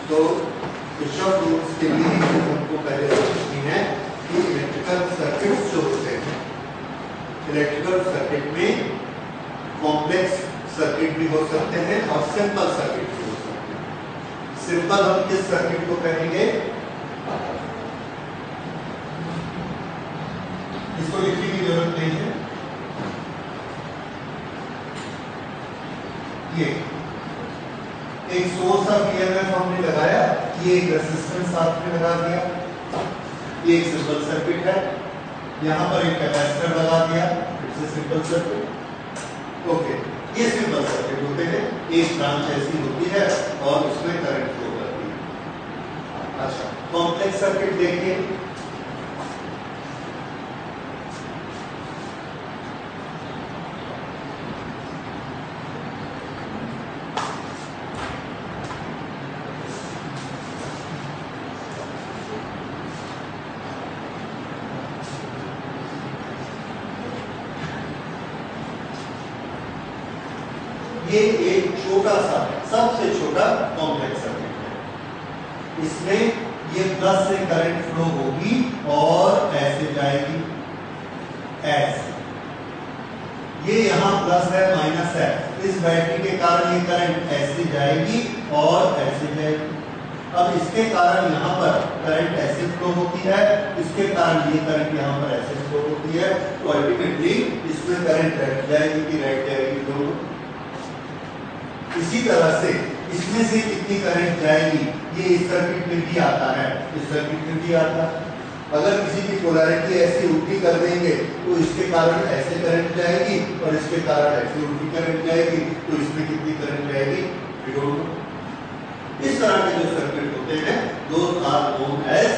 तो Kirchhoff rules के लिए हमको पहले समझनी है कि इलेक्ट्रिकल सर्किट्स जो होते हैं, इलेक्ट्रिकल सर्किट में कॉम्प्लेक्स सर्किट भी हो सकते हैं और सिंपल सर्किट भी हो सकते हैं। सिंपल हम किस सर्किट को कहेंगे? इसको लिखने की जरूरत नहीं है। ये एक सोर्स ऑफ ईएमएफ हमने लगाया, ये एक रेजिस्टेंस साथ में लगा दिया, ये एक सिंपल सर्किट है। यहाँ पर एक कैपेसिटर लगा दिया, it's a simple circuit. Okay, ये सिंपल सर्किट होते हैं। एक ब्रांच ऐसी होती है और उसमें करंट फ्लो करती है। अच्छा, कॉम्प्लेक्स सर्किट देखिए। ये एक छोटा सा, सबसे छोटा कॉम्प्लेक्स सर्किट है। इसमें ये प्लस से करंट फ्लो होगी और ऐसे जाएगी, ऐसे। ये यहां प्लस है, माइनस है, इस बैटरी के कारण ये करंट ऐसे जाएगी और ऐसे जाएगी। अब इसके कारण यहां पर करंट ऐसे फ्लो होती है, इसके कारण ये करंट यहां पर ऐसे फ्लो होती है। तो अल्टीमेटली इसमें करंट लेफ्ट जाएगी कि राइट जाएगी, दोनों। इसी तरह से इसमें से कितनी करंट जाएगी ये इस सर्किट में भी आता है, इस सर्किट में भी आता है। अगर किसी की पोलैरिटी ऐसी उल्टी कर देंगे तो इसके कारण ऐसे करंट जाएगी और इसके कारण ऐसे उल्टी करंट जाएगी, तो इसमें कितनी करंट जाएगी? इस तरह के जो सर्किट होते हैं those are known as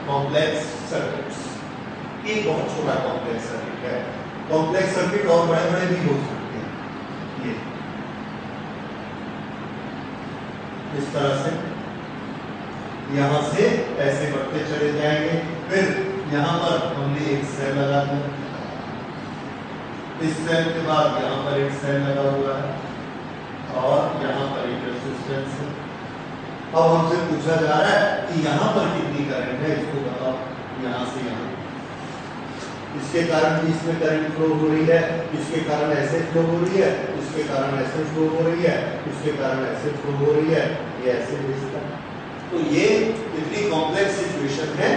complex circuits. ये बहुत छोटा कॉम्प्लेक्स सर्किट है। कॉम्प्लेक्स सर्किट और बड़े बड़े भी हो सकते हैं। ये इस तरह से यहां से ऐसे बढ़ते चले जाएंगे। फिर यहां पर हमने एक सेल लगा दिया, इस सेल के बाद यहां पर एक सेल लगा हुआ है और यहां पर एक रेजिस्टेंस है। अब हमसे पूछा जा रहा है कि यहां पर कितनी करंट है, इसको बताओ। यहां से यहां, इसके कारण भी इसमें करंट फ्लो हो रही है, इसके कारण ऐसे फ्लो हो रही है, इसके कारण ऐसे फ्लो हो रही है, इसके कारण ऐसे फ्लो हो रही है, ये ऐसे भेजता है। तो ये इतनी कॉम्प्लेक्स सिचुएशन है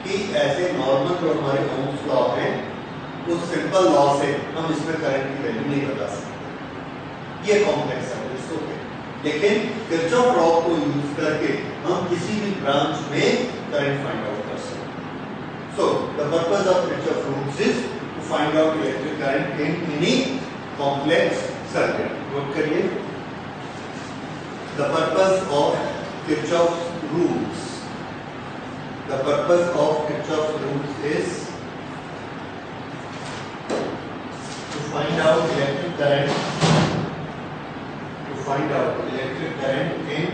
कि ऐसे नॉर्मल जो हमारे ओम्स लॉ है उस सिंपल लॉ से हम इसमें करंट की वैल्यू नहीं बता सकते। ये कॉम्प्लेक्स सर्किट्स होते हैं, लेकिन किरचॉफ लॉ को यूज करके हम किसी भी ब्रांच में करंट फाइंड आउट कर सकते हैं। So the purpose of Kirchhoff's rules is to find out electric current in any complex circuit. Note करिए, the purpose of Kirchhoff's rules. The purpose of Kirchhoff's rules is to find out electric current. To find out electric current in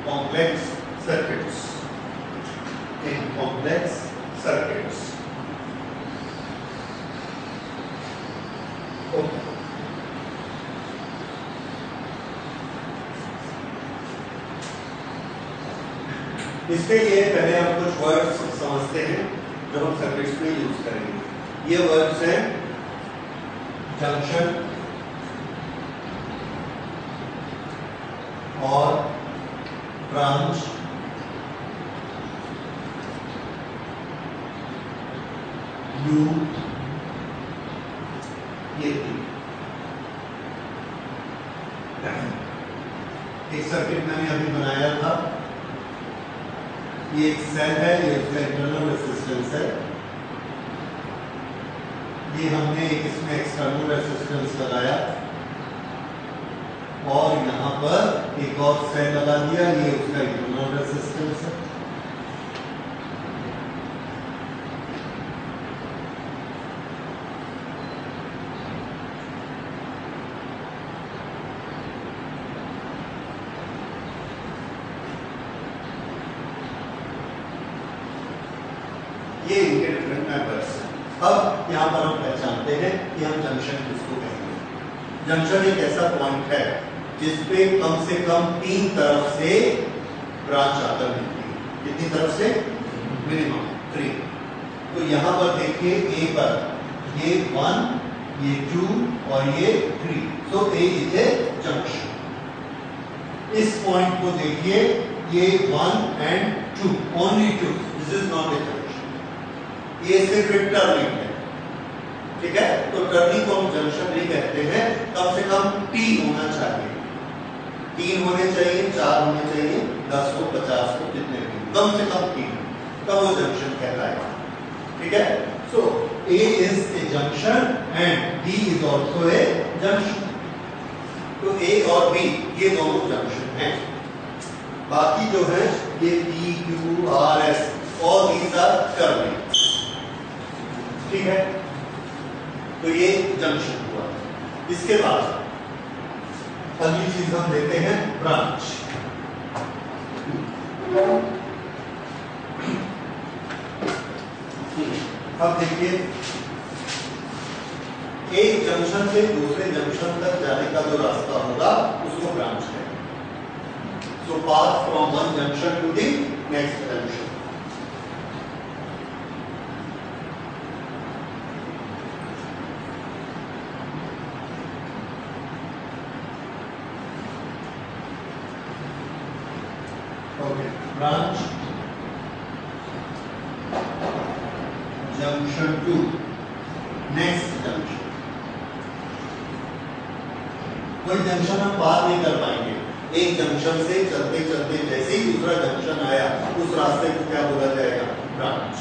complex circuits. In complex circuits. Okay. इसके लिए पहले हम कुछ words समझते हैं जो हम सर्किट्स में यूज करेंगे। ये वर्ड्स हैं जंक्शन और ब्रांच, लूप, ये एक सर्किट मैंने अभी बनाया था। ये एक सेल है, ये उसका इंटरनल रेजिस्टेंस है। ये हमने एक इसमें एक्सटर्नल रेजिस्टेंस लगाया और यहाँ पर एक और सेल लगा दिया, ये उसका इंटरनल रेजिस्टेंस है। ये इनके डिफरेंट मेंबर्स हैं। अब यहाँ पर हम पहचानते हैं कि हम जंक्शन किसको कहेंगे। जंक्शन एक ऐसा पॉइंट है जिसपे कम से कम 3 तरफ से ब्रांच आकर मिलती है। कितनी तरफ से? मिनिमम 3। तो यहां पर देखिए ए पर ये 1, ये 2 और ये 3। सो ए इज ए जंक्शन। इस पॉइंट को देखिए, ये 1 and 2, only 2, this is not a junction. ये सिर्फ एक टर्निंग है, ठीक है? तो टर्निंग को हम जंक्शन नहीं कहते हैं। कम से कम 3 होना चाहिए, 3 होने चाहिए, 4 होने चाहिए, 10 को 50 को जितने भी, कम से कम 3, तब वो जंक्शन कहलाएगा, ठीक है? सो A is a junction and B is also a junction. तो A और B ये दोनों जंक्शन हैं। बाकी जो है ये P, Q, R, S all these are terminals, ठीक है? तो ये जंक्शन हुआ। इसके बाद अगली चीज हम लेते हैं ब्रांच। अब देखिए, एक जंक्शन से दूसरे जंक्शन तक जाने का जो रास्ता होगा उसको ब्रांच है। So path from one junction to the next junction. Okay, branch junction to next junction. कोई जंक्शन हम पार नहीं कर पाएंगे। एक जंक्शन से चलते चलते जैसे ही दूसरा जंक्शन आया, उस रास्ते को क्या बोला जाएगा? ब्रांच।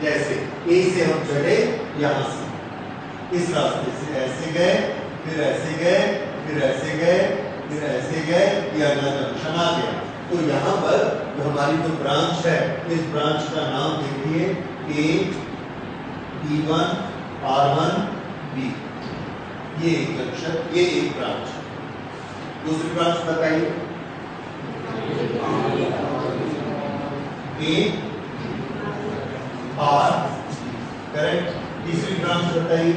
जैसे ए से हम चढ़े, यहां से इस रास्ते से ऐसे गए, फिर ऐसे गए, फिर ऐसे गए, फिर ऐसे गए, ये अगला जंक्शन आ गया। तो यहाँ पर जो हमारी जो ब्रांच है, इस ब्रांच का नाम देखिए ए, B1, R1, B। ये एक जंक्शन, ये एक ब्रांच। दूसरी ब्रांच बताइए। A, R, correct. तीसरी ब्रांच बताइए।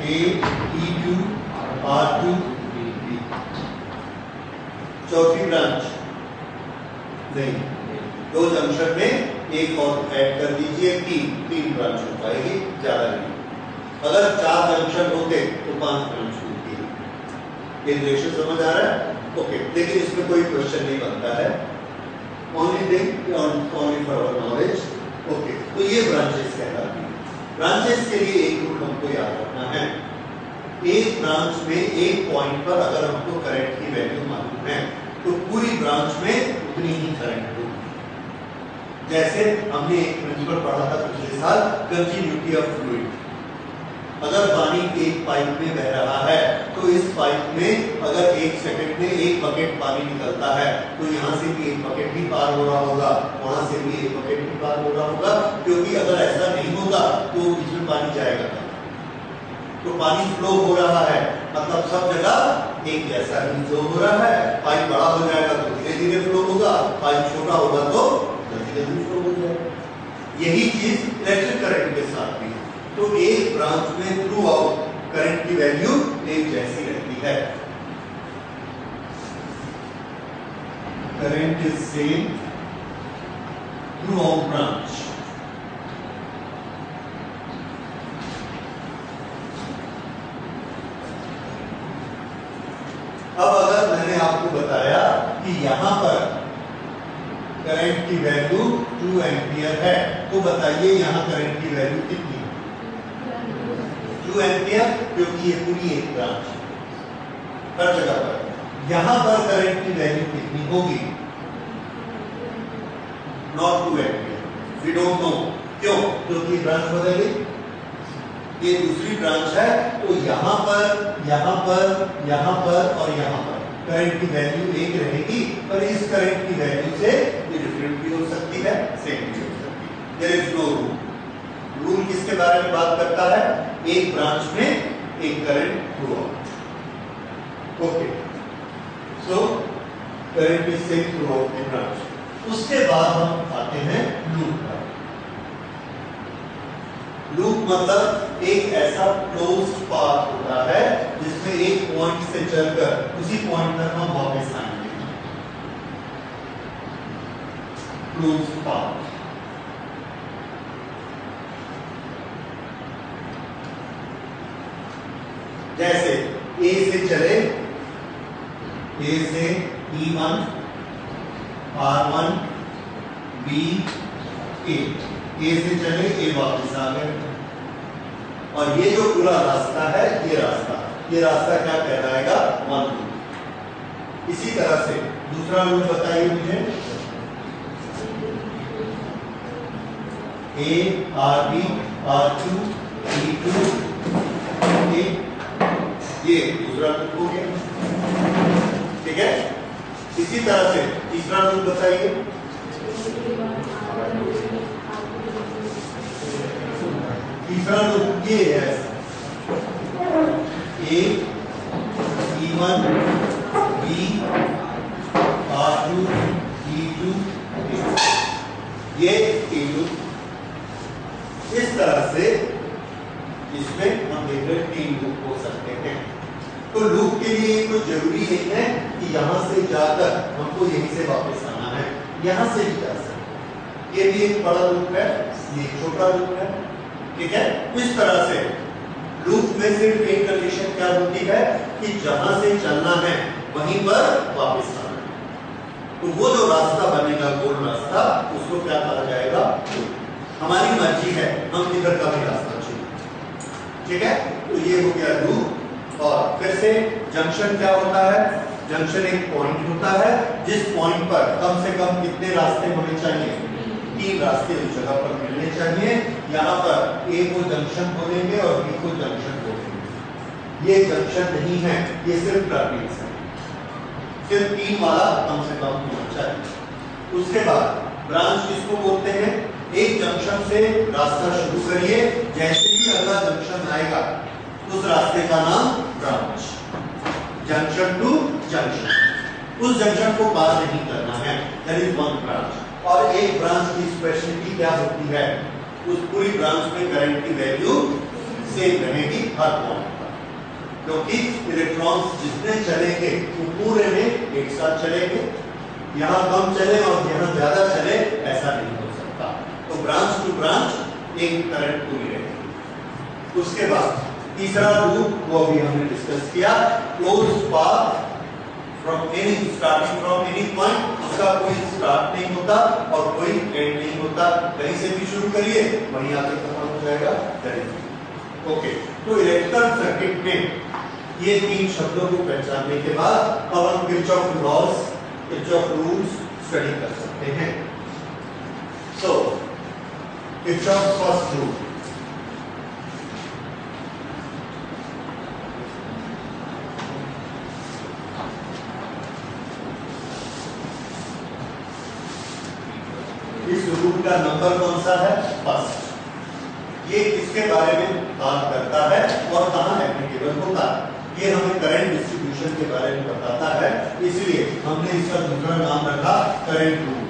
A, E2, R2, B। चौथी ब्रांच नहीं, 2 जंक्शन में एक और ऐड कर दीजिए, 3 ब्रांच हो पाएगी, ज्यादा नहीं। अगर 4 जंक्शन होते तो 5 ब्रांच होती है। ये रेशियो समझ आ रहा है? ओके, लेकिन इसमें कोई क्वेश्चन नहीं बनता है। Only thing only for our knowledge. Okay, तो ये ब्रांचेस कहलाती हैं। ब्रांचेस के लिए एक रूल हमको याद रखना है। एक ब्रांच में एक पॉइंट पर अगर हमको करंट की वैल्यू मालूम है तो पूरी ब्रांच में उतनी ही करंट होगी। जैसे हमने एक प्रिंसिपल पढ़ा था पिछले साल, कंटिन्यूटी ऑफ फ्लूइड। अगर पानी एक पाइप में बह रहा है तो इस पाइप में अगर 1 सेकंड में 1 बकेट पानी निकलता है तो यहाँ से भी 1 बकेट ही पार हो रहा होगा, वहां से भी 1 बकेट ही पार हो रहा होगा, क्योंकि अगर ऐसा नहीं होगा तो इसमें पानी जाएगा। तो पानी फ्लो हो रहा है, मतलब सब जगह एक जैसा ही फ्लो हो रहा है। पाइप बड़ा हो जाएगा तो धीरे धीरे फ्लो होगा, पाइप छोटा होगा तो जल्दी जल्दी फ्लो हो जाएगा। यही चीज इलेक्ट्रिक करंट के साथ भी है। तो एक ब्रांच में थ्रू आउट करंट की वैल्यू एक जैसी रहती है। Current is same through out branch. अब अगर मैंने आपको बताया कि यहां पर करंट की वैल्यू 2 एम्पियर है, तो बताइए यहां करंट की वैल्यू कितनी है? 2 एम्पियर, क्योंकि ये पूरी एक ब्रांच है हर जगह पर। यहां पर करंट की वैल्यू कितनी होगी? Not 2 ampere, we don't know. क्यों? क्योंकि ब्रांच बदल गई, ये दूसरी ब्रांच है। तो यहां पर, यहां पर, यहां पर और यहां पर करंट की वैल्यू एक रहेगी, पर इस करंट की वैल्यू से ये डिफरेंट भी हो सकती है, सेम भी हो सकती है। There is no rule. Rule किसके बारे में बात करता है? एक ब्रांच में एक current through out. Okay, so current is same through out the branch. उसके बाद हम आते हैं लूप पर। लूप मतलब एक ऐसा क्लोज्ड पाथ होता है जिसमें एक पॉइंट से चलकर उसी पॉइंट तक हम वापस आएंगे। Closed path. जैसे ए से चले, ए से E1 R1 B ए से चले, ए वापस आ गए। और ये जो पूरा रास्ता है, ये रास्ता क्या कहलाएगा? 1 लूप। इसी तरह से दूसरा लूप बताइए मुझे। A RB R2 E2 A, ये दूसरा लूप हो गया। ठीक है। इसी तरह से तीसरा लूप बताइए। तीसरा लूप ये है, A E1 B R2 E2 ये A लूप। इस तरह से इसमें हम देख रहे 3 लूप हो सकते हैं। तो लूप के लिए कोई जरूरी नहीं है कि यहां से जाकर हमको यहीं से वापस आना है, यहां से भी जा सकते। ये भी एक बड़ा लूप है, ये एक छोटा लूप है। ठीक है। इस तरह से लूप में सिर्फ एक कंडीशन क्या होती है कि जहां से चलना है वहीं पर वापस आना है। तो वो जो रास्ता बनेगा, गोल रास्ता, उसको क्या कहा जाएगा? हमारी मर्जी है, हम किधर का भी रास्ता चुनें। ठीक है। तो ये हो गया लूप। और फिर से जंक्शन क्या होता है? जंक्शन एक पॉइंट होता है जिस पॉइंट पर कम से कम कितने रास्ते होने चाहिए? 3 रास्ते उस जगह पर मिलने चाहिए। यहाँ पर ए को जंक्शन बोलेंगे और बी को जंक्शन बोलेंगे। ये जंक्शन नहीं है, ये सिर्फ टर्मिनस है। सिर्फ 3 वाला कम से कम होना चाहिए। उसके बाद ब्रांच किसको बोलते हैं? एक जंक्शन से रास्ता शुरू करिए, जैसे ही अगला जंक्शन आएगा उस रास्ते का नाम ब्रांच। जंक्शन टू जंक्शन, उस जंक्शन को पार नहीं करना है, दैट इज वन ब्रांच। और एक ब्रांच की स्पेशलिटी क्या होती है? उस पूरी ब्रांच में करंट की वैल्यू सेम रहेगी हर पॉइंट पर, क्योंकि इलेक्ट्रॉन्स जितने चलेंगे वो पूरे में एक साथ चलेंगे। यहाँ कम चले और यहाँ ज्यादा चले, ऐसा नहीं हो सकता। तो ब्रांच टू ब्रांच एक करंट पूरी रहेगी। उसके बाद तीसरा लूप, वो अभी हमने डिस्कस किया, closed path from any, starting from any point. उसका कोई स्टार्ट नहीं होता और कोई एंड नहीं होता। कहीं से भी शुरू करिए, वहीं आके खत्म हो जाएगा। ओके। तो इलेक्ट्रिकल सर्किट में ये 3 शब्दों को पहचानने के बाद अब हम Kirchhoff laws, Kirchhoff rules study कर सकते हैं। सो किरचॉफ फर्स्ट रूल, इस रूल का नंबर कौन सा है? फर्स्ट। ये किसके बारे में बात करता है और कहां एप्लीकेबल होता है? ये हमें करंट डिस्ट्रीब्यूशन के बारे में बताता है, इसलिए हमने इसका दूसरा नाम रखा करंट रूल।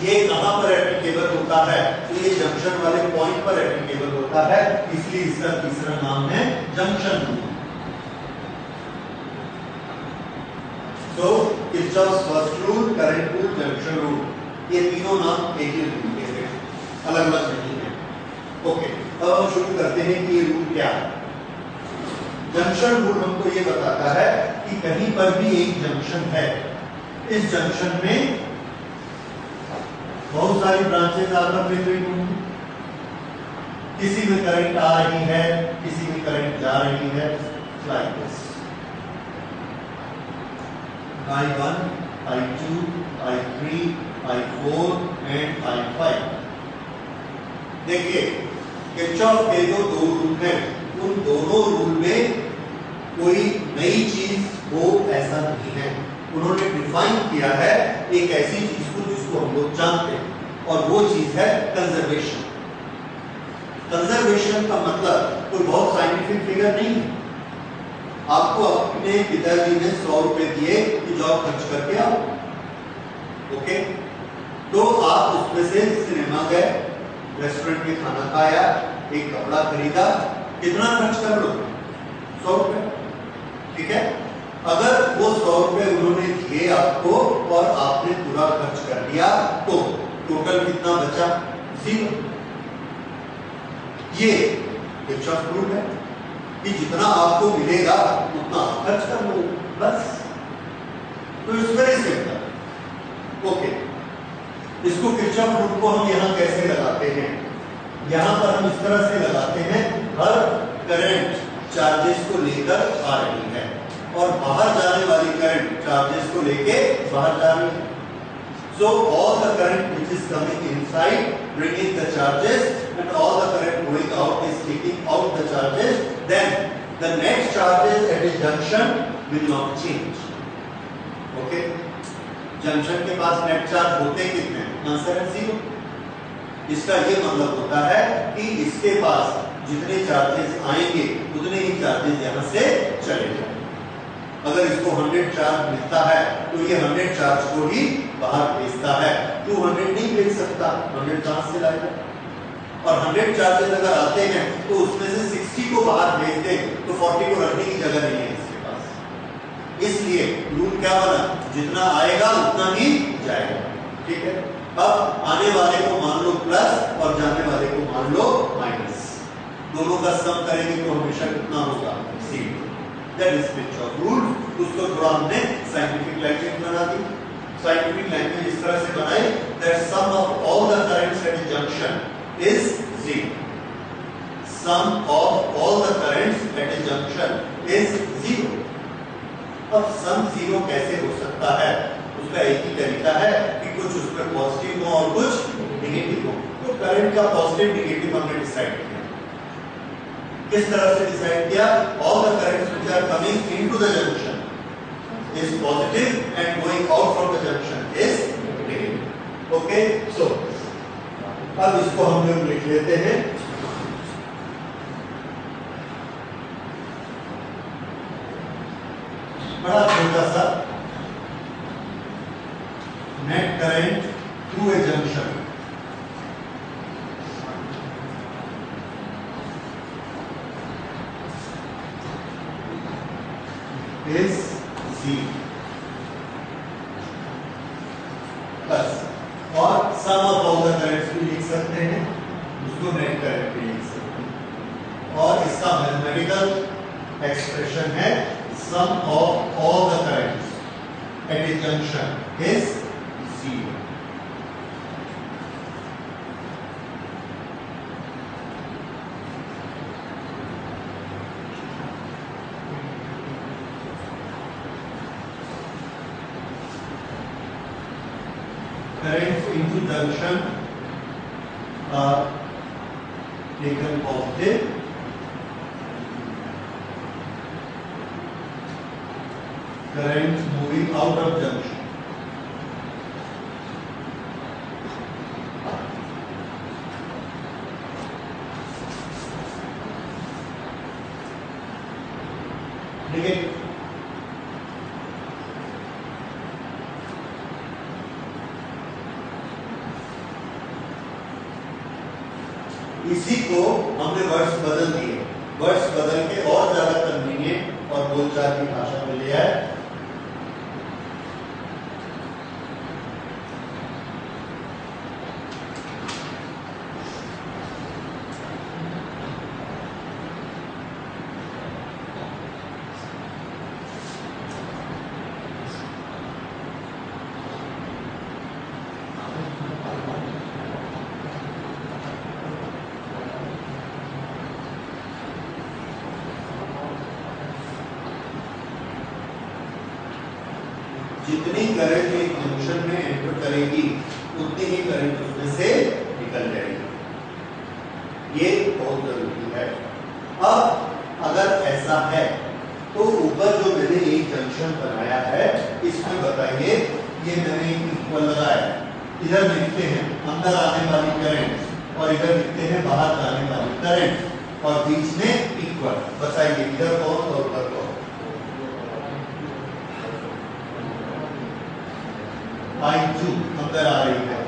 ये कहां पर एप्लीकेबल होता है? तो ये जंक्शन वाले पॉइंट पर एप्लीकेबल होता है, इसलिए इसका तीसरा नाम है जंक्शन रूल। तो Kirchhoff's first rule, current rule, junction rule, ये तीनों नाम एक ही रूल के हैं, अलग अलग नहीं है। ओके। अब हम शुरू करते हैं कि ये रूल क्या है। जंक्शन रूल हमको ये बताता है कि कहीं पर भी एक जंक्शन है, इस जंक्शन में बहुत सारी ब्रांचेस आपस में जुड़ी होंगी। किसी में करंट आ रही है, किसी में करंट जा रही है, like this. I1, I2, I3, I4 and I5। देखिए किरचॉफ के जो 2 रूल हैं, उन दोनों रूल में कोई नई चीज हो ऐसा नहीं है। उन्होंने डिफाइन किया है एक ऐसी चीज को जिसको हम लोग जानते हैं, और वो चीज है कंजर्वेशन। कंजर्वेशन का मतलब कोई बहुत साइंटिफिक फिगर नहीं है। आपको अपने पिताजी ने 100 रुपए दिए कि जॉब खर्च करके आओ। ओके। तो आप उसमें से सिनेमा गए, रेस्टोरेंट में खाना खाया, एक कपड़ा खरीदा, कितना खर्च कर लो? 100 रुपए, ठीक है। अगर वो 100 रुपए उन्होंने दिए आपको और आपने पूरा खर्च कर दिया तो टोटल कितना बचा? 0। ये किरचॉफ रूल है कि जितना आपको मिलेगा उतना आप खर्च कर लो, बस। तो इट्स वेरी सिंपल। ओके, इसको किरचॉफ रूल को हम यहां कैसे लगाते हैं? यहां पर हम इस तरह से लगाते हैं, हर करंट चार्जेस को लेकर आ रही है और बाहर जाने वाली करंट चार्जेस को लेके बाहर जा रही है। So all the current which is coming inside bringing the charges and all the current going out is taking out the charges, then the net charges at a junction will not change. Okay? Junction के पास net charge होते कितने? Answer है 0। इसका ये मतलब होता है कि इसके पास जितने चार्जेस आएंगे उतने ही चार्जेस यहां से चले जाएंगे। अगर इसको 100 चार्ज मिलता है तो ये 100 चार्ज को ही बाहर भेजता है, 200 नहीं भेज सकता, 100 कहां से लाएगा? और 100 चार्जेस अगर आते हैं तो उसमें से 60 को बाहर भेज दे तो 40 को रखने की जगह नहीं है इसके पास। इसलिए रूल क्या बना? जितना आएगा उतना ही जाएगा, ठीक है। अब आने वाले को मान लो प्लस और जाने वाले को मान लो माइनस, दोनों का सम करेंगे तो हमेशा कितना होगा? 0। That is Kirchhoff rule। उसको थोड़ा हमने साइंटिफिक लैंग्वेज बना दी। साइंटिफिक लैंग्वेज इस तरह से बनाई that sum of all the currents at a junction is 0। Sum of all the currents at a junction is 0। अब sum 0 कैसे हो सकता है? उसका एक ही तरीका है कि कुछ उसमें पॉजिटिव हो और कुछ नेगेटिव हो। तो करंट का पॉजिटिव नेगेटिव हमने डिसाइड किया। किस तरह से डिसाइड किया? All the currents which are coming into the junction is positive and going out from the junction is negative. Okay, so अब इसको हम लोग लिख लेते हैं। बड़ा छोटा सा net current through a junction is 0 बस। और सम ऑफ ऑल द करंट्स भी लिख सकते हैं, उसको नेट करंट भी लिख सकते हैं। और इसका मैथमेटिकल एक्सप्रेशन है sum of all the currents at a junction is 0। Currents into junction are taken positive currents moving out of junction negative। इसी को हमने वर्ड्स बदल दिए, वर्ड्स बदल के और ज्यादा कन्वीनियंट और बोलचाल की भाषा में लिया है। जितनी करंट एक जंक्शन में एंटर करेगी उतनी ही करंट उसमें से निकल जाएगी। ये बहुत जरूरी है। अब अगर ऐसा है तो ऊपर जो मैंने एक जंक्शन बनाया है इसमें बताइए, ये मैंने एक इक्वल लगाया, इधर लिखते हैं अंदर आने वाली करंट और इधर लिखते हैं बाहर जाने वाली करंट और बीच में इक्वल। बताइए इधर कौन और उधर कौन? I2 अंदर आ रही है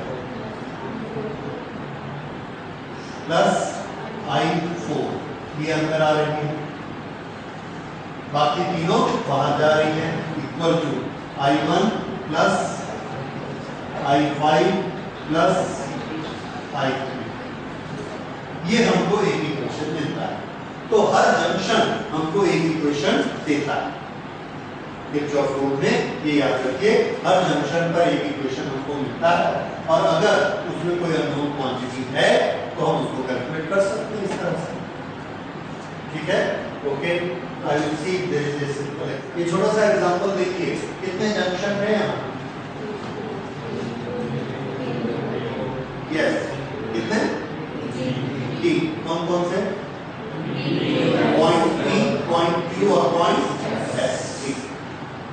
प्लस I4, ये अंदर आ रही है, बाकी तीनों बाहर जा रही हैं, equal to I1 plus I5 plus I3। ये हमको एक इक्वेशन मिलता है। तो हर जंक्शन हमको एक इक्वेशन देता है। किरचॉफ रूल में ये याद रखिए, हर जंक्शन पर एक इक्वेशन हमको मिलता है, और अगर उसमें कोई अननोन क्वांटिटी है तो हम उसको कैलकुलेट कर सकते हैं इस तरह से। ठीक है, okay. I will see there is this simple. ये छोटा सा एग्जांपल देखिए, कितने जंक्शन हैं यहाँ? यस, कितने? तीन। कौन कौन से? पॉइंट P, पॉइंट Q और पॉइंट S।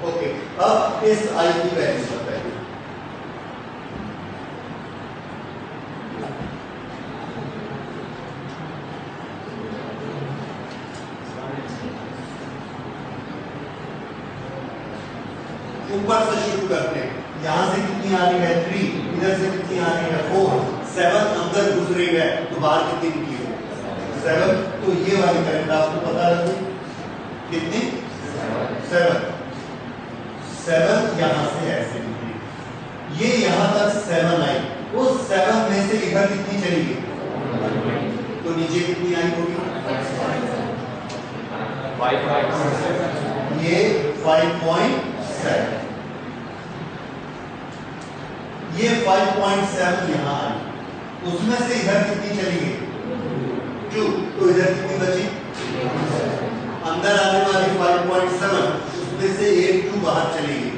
ओके, अब इस I की वैल्यू बताइए। ऊपर से शुरू करते हैं, यहां से कितनी आ रही है? 3, इधर से कितनी आ रही है? 4, 7 अंदर गुजर रही है, तो बाहर कितनी निकली है? 7। तो ये वाली करंट आपको पता है कितनी? 7 यहां से ऐसे निकली, ये यहां तक 7 आई, उस 7 में से इधर कितनी चली गई? तो नीचे कितनी आई होगी? 5.7। ये 5.7, ये 5.7 यहां आई, उसमें से इधर कितनी चली गई? 2। तो इधर कितनी बची? अंदर आने वाली 5.7, उसमें से एक 2 बाहर चली गई,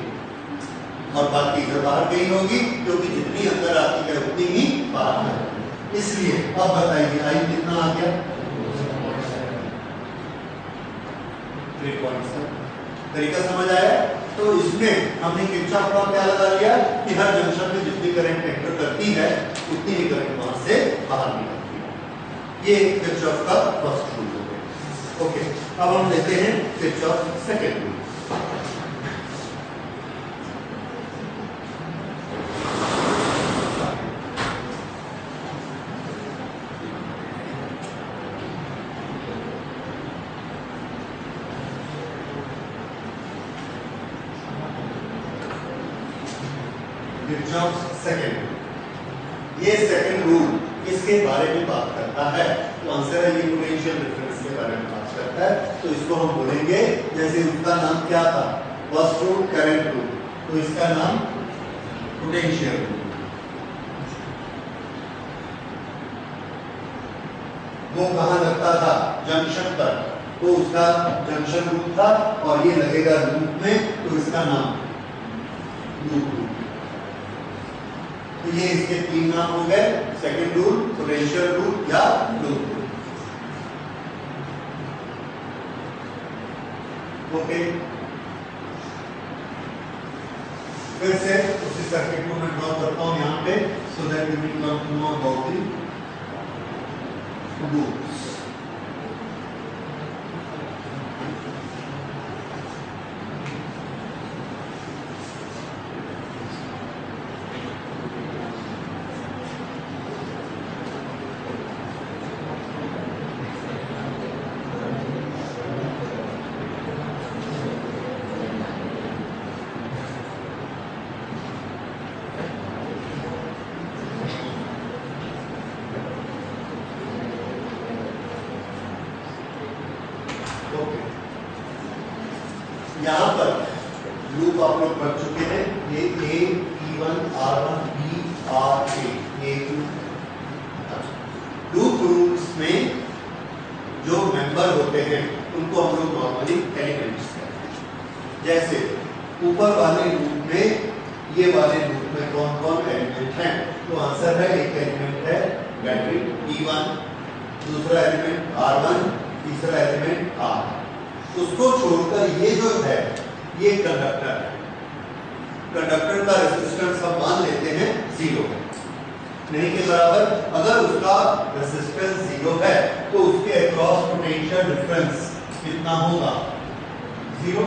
और बाकी इधर बाहर गई होगी, क्योंकि जितनी अंदर आती है उतनी ही बाहर है। इसलिए अब बताइए आई कितना आ गया? 3.7। तरीका समझ आया? तो इसमें हमने किरचॉफ लॉ क्या लगा लिया कि हर जंक्शन में जितनी करंट एंटर करती है उतनी ही करंट वहां से बाहर निकलती है। ये किरचॉफ का फर्स्ट रूल हो गया। ओके, अब हम लेते हैं Kirchhoff second rule. Kirchhoff second rule, ये सेकंड रूल किसके बारे में बात करता है? तो आंसर है ये पोटेंशियल डिफरेंस के बारे में बात करता है। तो इसको हम बोलेंगे, जैसे उसका नाम क्या था? फर्स्ट रूल करंट रूल, तो इसका नाम पोटेंशियल रूल। वो कहां लगता था? जंक्शन पर, तो उसका जंक्शन रूल था, और ये लगेगा लूप में, तो इसका नाम लूप रूल। तो ये इसके 3 नाम हो गए, सेकंड रूल, पोटेंशियल रूल या लूप रूल। ओके, फिर से उसी सर्किट को मैं ड्रॉ करता हूं यहां पे, so that we will come to know about the loops. यहां पर लूप आप लोग पढ़ चुके हैं, ये A, E1, R1, B, R, A, loop rules में जो मेंबर होते हैं उनको हम लोग नॉर्मली एलिमेंट्स कहते हैं। जैसे ऊपर वाले लूप में, ये वाले लूप में कौन कौन एलिमेंट हैं? तो आंसर है, एक एलिमेंट है बैटरी E1, दूसरा एलिमेंट R1, तीसरा एलिमेंट R। उसको छोड़कर ये जो है ये कंडक्टर है। कंडक्टर का रेजिस्टेंस हम मान लेते हैं 0 है, नहीं के बराबर। अगर उसका रेजिस्टेंस 0 है तो उसके अक्रॉस पोटेंशियल डिफरेंस कितना होगा? 0।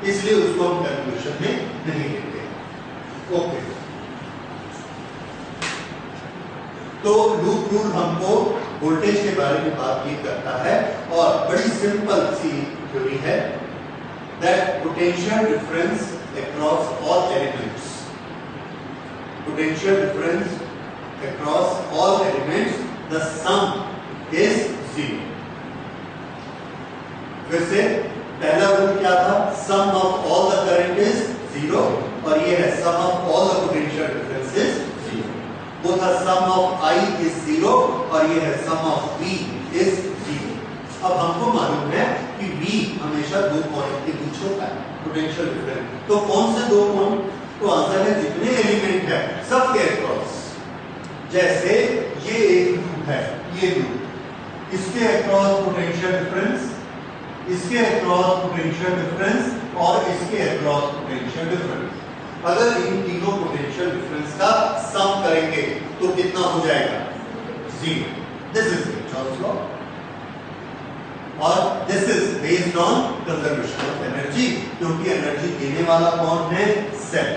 इसलिए उसको हम कैलकुलेशन में नहीं लेते। ओके, तो लूप रूल हमको वोल्टेज के बारे में बात ये करता है और बड़ी सिंपल सी थ्योरी है that potential difference across all elements, potential difference across all elements the sum is zero. फिर से पहला रूल क्या था, sum of all the current is zero, और ये है sum of all the potential difference is zero. वो था sum of I is zero और ये है sum of V is zero. अब हमको मालूम है कि V हमेशा दो पॉइंट के बीच होता है पोटेंशियल डिफरेंस, तो कौन से दो पॉइंट, तो आंसर है जितने एलिमेंट है सबके अक्रॉस। जैसे ये एक लूप है, ये लूप, इसके अक्रॉस पोटेंशियल डिफरेंस, इसके अक्रॉस पोटेंशियल डिफरेंस और इसके अक्रॉस पोटेंशियल डिफरेंस। अगर इन तीनों पोटेंशियल डिफरेंस का सम करेंगे तो कितना हो जाएगा, zero. This is Charles law और this is based on conservation of energy, क्योंकि एनर्जी देने वाला कौन है, सेल,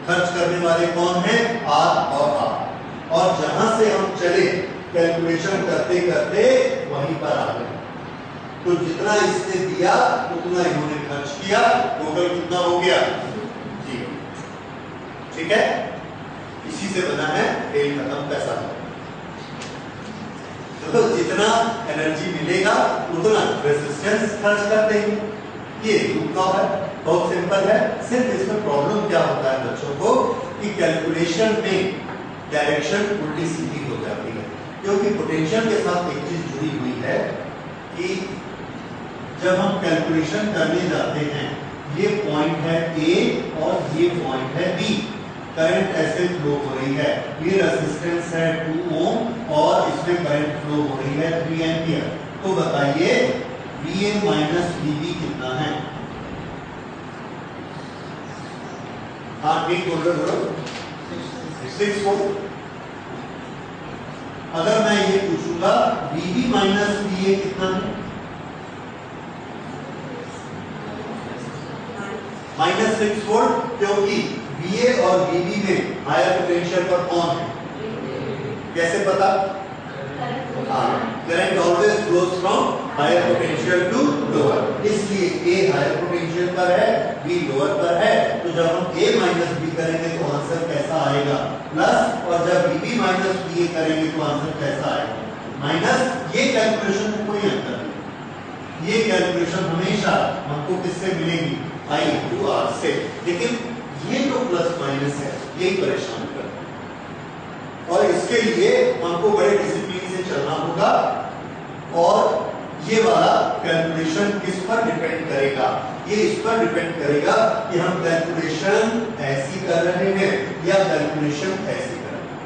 खर्च करने वाले कौन है, R और R। और जहां से हम चले कैलकुलेशन करते करते वहीं पर आ गए, तो जितना इसने दिया उतना इन्होंने खर्च किया, टोटल कितना हो गया, जीरो। ठीक है, इसी से बना है खेल खत्म पैसा। तो जितना एनर्जी मिलेगा उतना रेजिस्टेंस खर्च कर देंगे, ये लूप लॉ है, बहुत सिंपल है। सिर्फ इसमें प्रॉब्लम क्या होता है बच्चों को कि कैलकुलेशन में डायरेक्शन उल्टी सीधी हो जाती है, क्योंकि पोटेंशियल के साथ एक चीज जुड़ी हुई है कि जब हम कैलकुलेशन करने जाते हैं, ये पॉइंट है A और ये पॉइंट है B, करंट ऐसे फ्लो हो रही है, ये रेजिस्टेंस है 2 ओम और इसमें करंट फ्लो हो रही है 3 एम्पियर। तो बताइए VA माइनस VB कितना है? हाँ ठीक बोल रहे हो, 6 वोल्ट। अगर मैं ये पूछूंगा VB माइनस VA कितना है, -6 वोल्ट, क्योंकि VA और VB में हायर पोटेंशियल पर कौन है, कैसे पता, current always flows from higher potential to lower, इसलिए A हायर पोटेंशियल पर है, B लोअर पर है। तो जब हम A माइनस B करेंगे तो आंसर कैसा आएगा, प्लस, और जब VB माइनस VA करेंगे तो आंसर कैसा आएगा, माइनस। ये कैलकुलेशन में कोई अंतर नहीं, ये कैलकुलेशन हमेशा हमको किससे मिलेगी, I टू R से, लेकिन ये तो प्लस माइनस है, यही परेशान करता है। और इसके लिए हमको बड़े डिसिप्लिन से चलना होगा, और ये वाला कैलकुलेशन किस पर डिपेंड करेगा, ये इस पर डिपेंड करेगा कि हम कैलकुलेशन ऐसी कर रहे हैं या कैलकुलेशन ऐसी कर रहे हैं।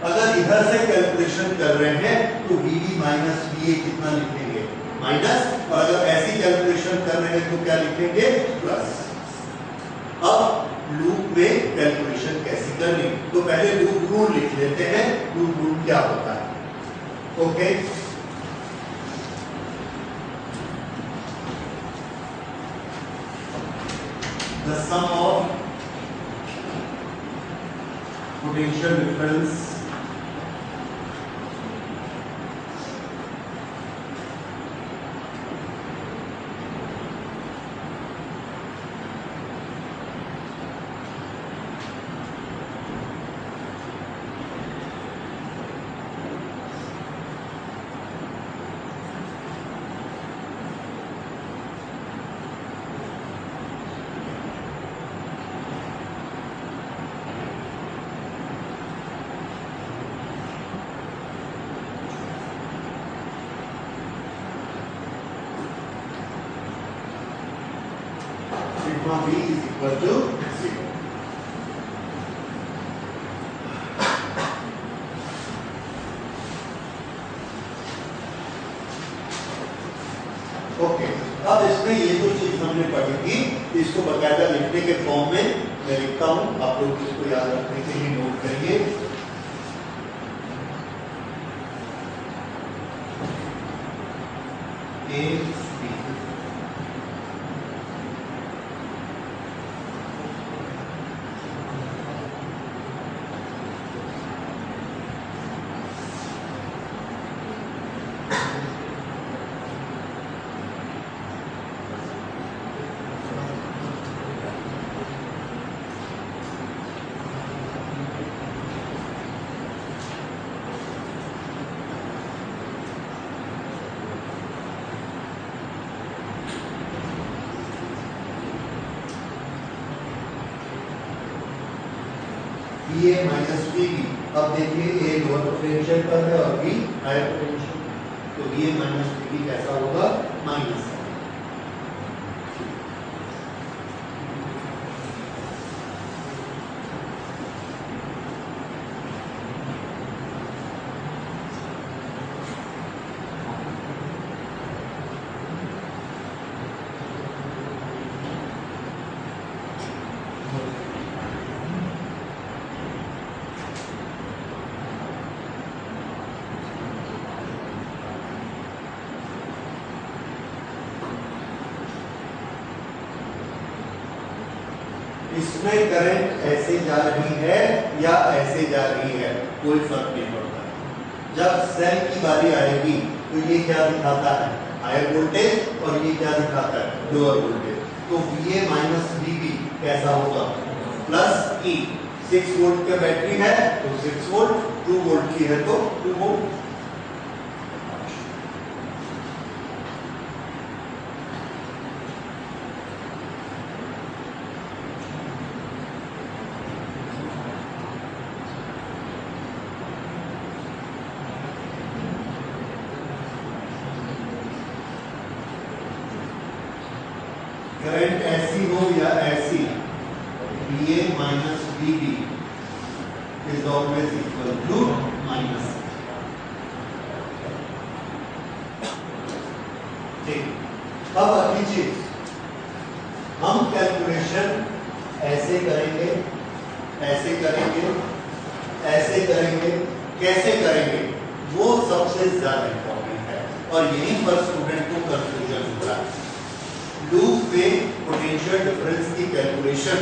अगर इधर से कैलकुलेशन कर रहे हैं तो VB माइनस VA कितना लिखेंगे, माइनस, और अगर ऐसी कैलकुलेशन कर रहे हैं तो क्या लिखेंगे, प्लस। अब लूप में कैलकुलेशन कैसी करनी, तो पहले लूप रूल लिख लेते हैं, लूप रूल क्या होता है। Okay, the sum of potential difference sigma B is equal to 0. Okay, अब इसमें ये जो चीज हमने पढ़ी थी, इसको बकायदा लिखने के फॉर्म में मैं लिखता हूं, आप लोग इसको याद रखने के लिए नोट करिए। A VA minus VB। अब देखिए A लोअर पोटेंशियल पर है और B हायर पोटेंशियल, तो VA माइनस VB कैसा होगा? माइनस। इसमें करंट ऐसे जा रही है या ऐसे जा रही है कोई फर्क नहीं पड़ता। जब सेल की बारी आएगी तो ये क्या दिखाता है? हायर वोल्टेज, और ये क्या दिखाता है? Lower voltage. तो VA माइनस VB कैसा होगा? Plus E। 6 वोल्ट का बैटरी है तो 6 वोल्ट, 2 वोल्ट की है तो 2 वोल्ट। करंट ऐसी हो या ऐसी, VA minus VB is always equal to minus. ठीक, अब अगली चीज, हम कैलकुलेशन ऐसे करेंगे, ऐसे करेंगे, ऐसे करेंगे, कैसे करेंगे, वो सबसे ज्यादा इंपॉर्टेंट है और यहीं पर स्टूडेंट को कंफ्यूजन होता है। लूप में पोटेंशियल डिफरेंस की कैलकुलेशन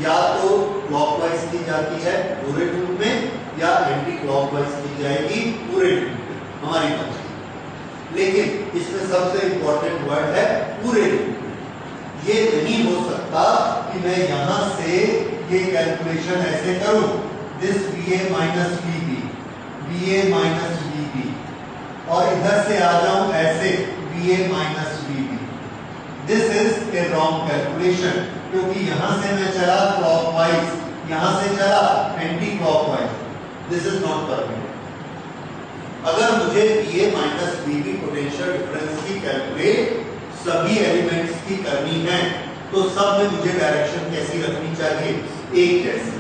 या तो क्लॉकवाइज की जाती है पूरे लूप में, या एंटी क्लॉकवाइज की जाएगी पूरे लूप में, हमारी मर्जी। लेकिन इसमें सबसे इंपॉर्टेंट वर्ड है पूरे लूप में। ये नहीं हो सकता कि मैं यहां से ये कैलकुलेशन ऐसे करूं, this VA minus VB, VA minus VB, और इधर से आ जाऊं ऐसे VA minus VB। This is a wrong calculation, क्योंकि यहां से मैं चला क्लॉकवाइज, यहां से चला anti clockwise. This is not permitted. अगर मुझे VA minus VB potential difference की कैलकुलेट सभी एलिमेंट्स की करनी है तो सब में मुझे डायरेक्शन कैसी रखनी चाहिए? एक जैसी,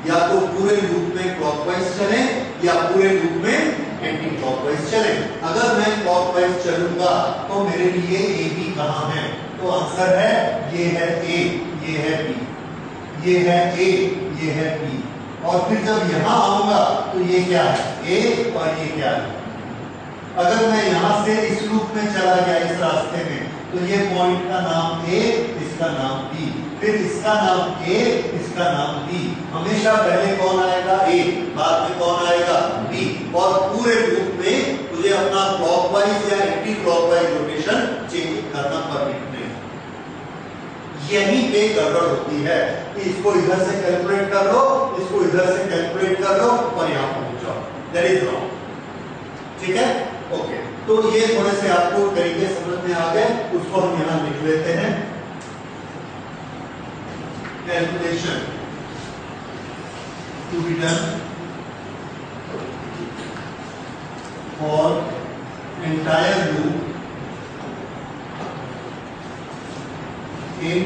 या तो पूरे लूप में क्लॉकवाइज चले या पूरे लूप में एंटी क्लॉकवाइज चले। अगर मैं क्लॉकवाइज चलूंगा तो मेरे लिए ए बी कहां है? तो आंसर है ये है ए, ये है बी, ये है ए, ये है बी। और फिर जब यहां आऊंगा तो ये क्या है? ए, और ये क्या है? अगर मैं यहां से इस लूप में चला गया इस रास्ते में तो ये पॉइंट का नाम ए, इसका नाम बी, फिर इसका नाम ए, इसका नाम बी। हमेशा पहले कौन आएगा? ए, बाद में कौन आएगा? बी। और पूरे लूप में मुझे अपना क्लॉकवाइज या एंटी क्लॉकवाइज रोटेशन चेंज करना परमिट नहीं। यहीं पे गड़बड़ होती है कि इसको इधर से कैलकुलेट कर लो, इसको इधर से कैलकुलेट कर लो और यहां पहुंच जाओ। That is wrong. ठीक है, ओके। तो ये थोड़े से आपको तरीके समझ में आ गए, उसको हम यहां लिख लेते हैं। Calculation to be done for entire loop in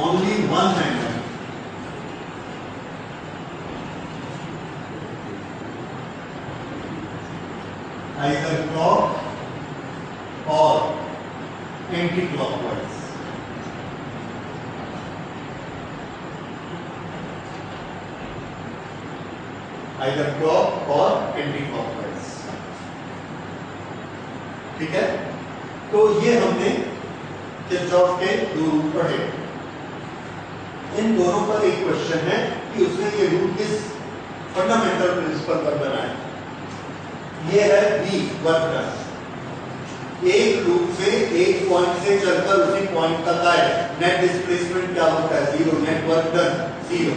only one manner, either clock or anti-clockwise. Either clock or anti-clockwise. ठीक है, तो ये हमने किरचॉफ के दो रूल पढ़े। इन दोनों पर एक क्वेश्चन है कि उसने ये रूल किस फंडामेंटल प्रिंसिपल पर बनाया। ये है बी वर्क डन। एक लूप से एक पॉइंट से चलकर उसी पॉइंट तक आए, नेट डिस्प्लेसमेंट क्या होता है? Zero. Net work done zero.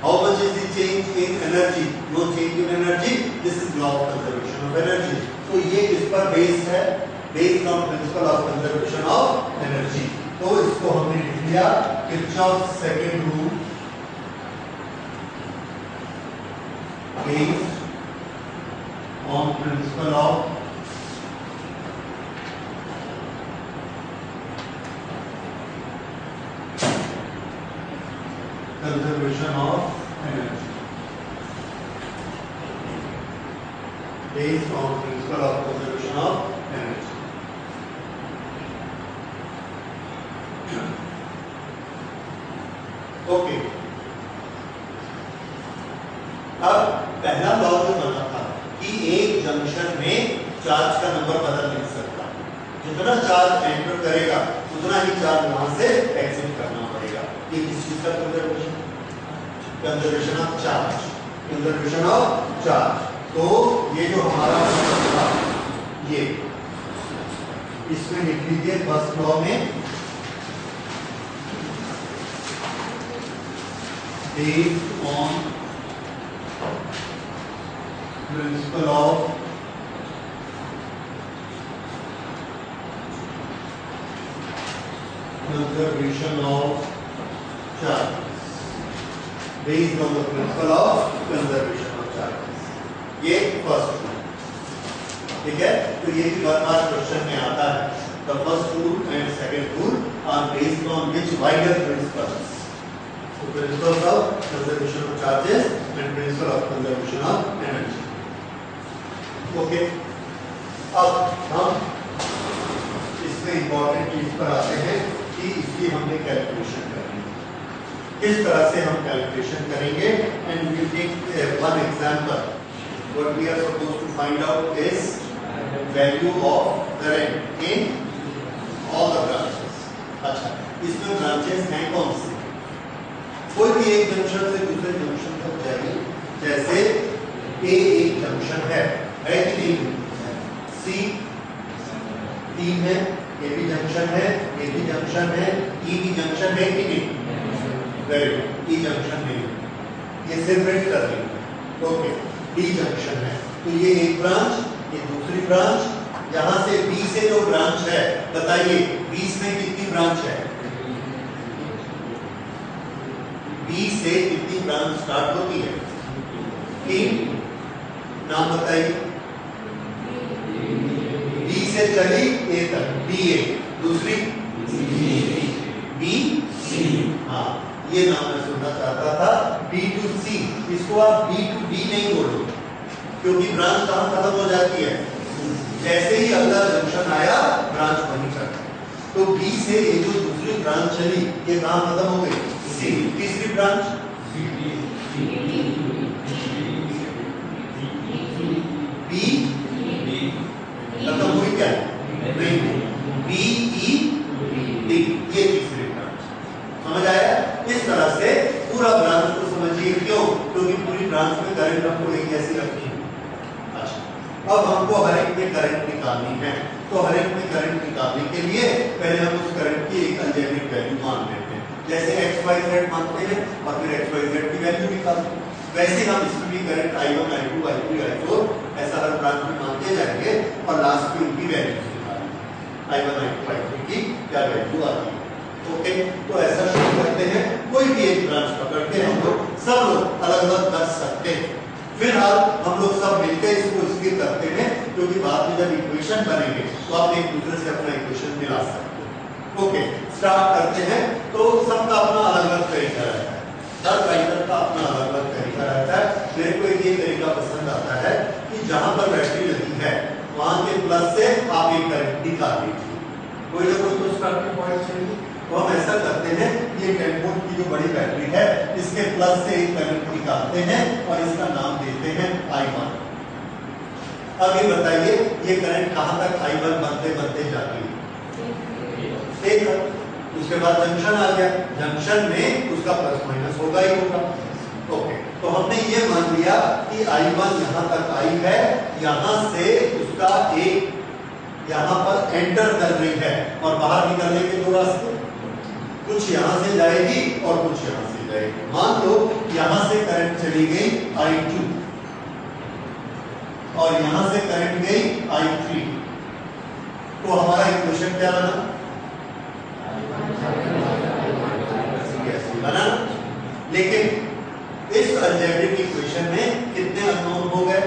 How much is the change in energy? No change in energy. This is law of conservation of energy. तो ये इस पर बेस्ड है, based on principle of conservation of energy। तो इसको हमने लिख लिया Kirchhoff second rule conservation of energy based on principle of conservation of energy. Okay, अब पहला लॉ जो बना था कि एक जंक्शन में चार्ज का नंबर बदल नहीं सकता, जितना चार्ज एंटर करेगा उतना ही चार्ज वहां से एग्जिट करना पड़ेगा। ये किस चीज का conservation? Conservation of charge, conservation of charge. तो ये जो हमारा था ये इसमें लिख लीजिए फर्स्ट लॉ में based on principle of conservation of charges, based on the principle of conservation of charges, ये फर्स्ट रूल, ठीक है। तो ये भी बार बार क्वेश्चन में आता है। The first rule and second rule are based on which wider principles? Principle of conservation of charges and principle of conservation of energy. Okay, अब हम इसमें इंपॉर्टेंट चीज पर आते हैं कि इसकी हमने कैलकुलेशन करनी है। किस तरह से हम कैलकुलेशन करेंगे? And we take one example. What we are supposed to find out is value of current in all the branches. अच्छा, इसमें ब्रांचेस हैं कौन से? कोई भी एक जंक्शन से दूसरे जंक्शन तक जाएगी, जैसे ए एक जंक्शन है कि नहीं? सी तीन है, ए भी जंक्शन है, ए भी जंक्शन है, ई भी जंक्शन है कि नहीं? वेरी गुड, ई जंक्शन नहीं, ये सेपरेट कर देंगे। ओके, डी जंक्शन है, तो ये एक ब्रांच, ये दूसरी ब्रांच। यहां से बी से जो ब्रांच है, बताइए 20 में कितनी ब्रांच है? बी से कितनी ब्रांच स्टार्ट होती है? 3। नाम बताइए। बी से चली ए तक, बी ए, दूसरी बी सी। हाँ, ये नाम मैं सुनना चाहता था, बी टू सी। इसको आप बी टू डी नहीं बोलो, क्योंकि ब्रांच कहाँ खत्म हो जाती है? जैसे ही अगला जंक्शन आया ब्रांच वहीं तक। तो बी से ये जो दूसरी ब्रांच चली, ये कहाँ खत्म हो गई? सी। तीसरी ब्रांच बी खत्म हुई क्या? बी ई डी, ये तीसरी ब्रांच। समझ आया? इस तरह से पूरा ब्रांच को समझिए। क्यों? क्योंकि पूरी ब्रांच में करंट हमको एक जैसी रखनी है। अच्छा, अब हमको हर एक में करंट निकालनी है। तो हर एक में करंट निकालने के लिए पहले हम उस करंट की एक अलजेब्रिक वैल्यू मान लेते हैं, जैसे x y z मानते हैं और फिर x y z की वैल्यू निकालते हैं। वैसे हम इसमें भी current I1 I2 I3 I4 ऐसा हर ब्रांच में मानते जाएंगे और लास्ट में उनकी वैल्यू निकालेंगे। I1 I2 I3 की क्या वैल्यू आती है? ओके, तो ऐसा शुरू करते हैं। कोई भी एक ब्रांच पकड़ के हम लोग सब लोग अलग अलग कर सकते हैं। फिलहाल हम लोग सब मिलकर इसको स्थिर करते हैं, क्योंकि बाद में जब इक्वेशन बनेंगे तो आप एक दूसरे से अपना इक्वेशन मिला सकते हैं। ओके, स्टार्ट करते हैं। तो सबका अपना अलग अलग तरीका रहता है, हर राइटर का अपना अलग अलग तरीका रहता है। मेरे को ये तरीका पसंद आता है कि जहां पर बैटरी लगी है वहां के प्लस से आप एक करंट निकाल लीजिए। कोई ना कोई तो स्टार्टिंग पॉइंट चाहिए, तो हम ऐसा करते हैं, ये 10 वोल्ट की जो बड़ी बैटरी है इसके प्लस से एक करंट निकालते हैं और इसका नाम देते हैं I1। अब ये बताइए ये करंट कहां तक I1 बनते बनते जाती है? एक। उसके बाद जंक्शन आ गया, जंक्शन में उसका प्लस माइनस होगा ही होगा। ओके, तो हमने ये मान लिया कि I1 यहां तक आई है, यहां से उसका एक यहां पर एंटर कर रही है और बाहर निकलने के 2 रास्ते, कुछ यहां से जाएगी और कुछ यहां से जाएगी। मान लो यहां से करंट चली गई I2 और यहां से करंट गई I3, तो हमारा इक्वेशन क्या बना? बना। लेकिन इस अलजेब्रिक इक्वेशन में कितने अननोन हो गए?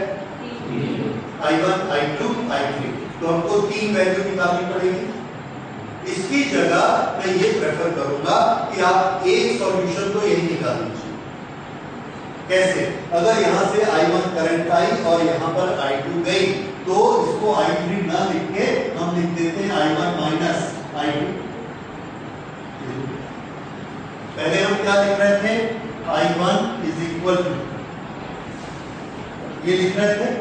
I1 I2 I3, तो हमको 3 वैल्यू निकालनी पड़ेगी। इस इसकी जगह मैं ये प्रेफर करूंगा कि आप एक सॉल्यूशन तो यही निकाल लीजिए। कैसे? अगर यहां से I1 करंट आई और यहां पर I2 गई, तो इसको I3 ना लिख के हम लिख देते हैं I1 माइनस I2। पहले हम क्या लिख रहे थे? I1 इज इक्वल टू, ये लिख रहे थे,